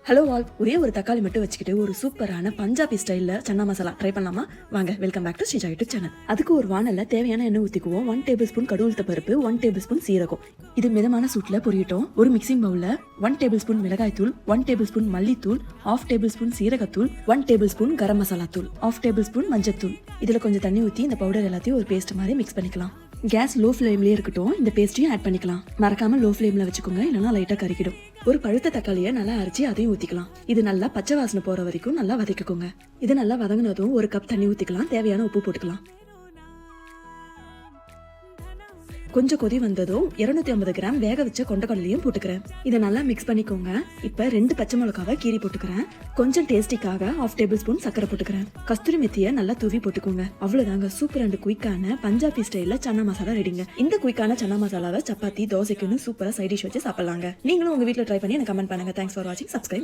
Hello all, ஒரே ஒரு தக்காளி மட்டும் வச்சுக்கிட்டு ஒரு சூப்பரான பஞ்சாபி ஸ்டைலில் சன்னா மசாலா ட்ரை பண்ணலாமா? வாங்க, welcome back to Sreeja YouTube channel. அதுக்கு ஒரு வானல்ல தேவையான எண்ணெய் ஊற்றிக்குவோம். 1 டேபிள் ஸ்பூன் கடுகுளுத்த பருப்பு, 1 டேபிள் ஸ்பூன் சீரகம். இது மிதமான சூட்டில் பொரியட்டும். ஒரு மிக்சிங் பவுலில் 1 டேபிள் ஸ்பூன் மிளகாய் தூள், 1 டேபிள் ஸ்பூன் மல்லித்தூள், 1/2 டேபிள் ஸ்பூன் சீரகத்தூள், 1 டேபிள் ஸ்பூன் கரம் மசாலா தூள், 1/2 டேபிள் ஸ்பூன் மஞ்சத்தூள். இதில் கொஞ்சம் தண்ணி ஊற்றி இந்த பவுடர் எல்லாத்தையும் ஒரு பேஸ்ட் மாதிரி மிக்ஸ் பண்ணிக்கலாம். கேஸ் லோ ஃப்ளேம்லேயே இருக்கட்டும். இந்த பேஸ்ட்டையும் ஆட் பண்ணிக்கலாம். மறக்காம லோ ஃப்ளேமில் வச்சுக்கோங்க, இல்லைனா லைட்டாக கறிக்கிடும். ஒரு பழுத்த தக்காளியை நல்லா அரைச்சி அதையும் ஊற்றிக்கலாம். இது நல்லா பச்சை வாசனை போகிற வரைக்கும் நல்லா வதக்கிக்கோங்க. இது நல்லா வதங்கினதும் ஒரு கப் தண்ணி ஊற்றிக்கலாம். தேவையான உப்பு போட்டுக்கலாம். கொஞ்சம் கொதி வந்ததும் 250 கிராம் வேக வச்ச கொண்டக்கடலையும் போட்டுக்கிறேன். இதை நல்லா மிக்ஸ் பண்ணிக்கோங்க. இப்போ 2 பச்சை மிளகாவை கீரி போட்டுக்கிறேன். கொஞ்சம் டேஸ்டிக்காக 1/2 டேபிள் ஸ்பூன் சக்கரை போட்டுக்கிறேன். கஸ்தூரி மெத்தியை நல்லா தூவி போட்டுக்கோங்க. அவ்வளவுதாங்க, சூப்பர் அண்ட் குயிக்கான பஞ்சாபி ஸ்டைல்ல சன்னா மசாலா ரெடிங்க. இந்த குயிக்கான சன்னா மசாலாவை சப்பாத்தி, தோசைக்குன்னு சூப்பரா சைட் டிஷ் வச்சு சாப்பிடலாங்க. நீங்களும் உங்க வீட்டில் ட்ரை பண்ணி எனக்கு கமெண்ட் பண்ணுங்க. தேங்க்ஸ் ஃபார் வாட்சிங். சப்ஸ்கிரைப்.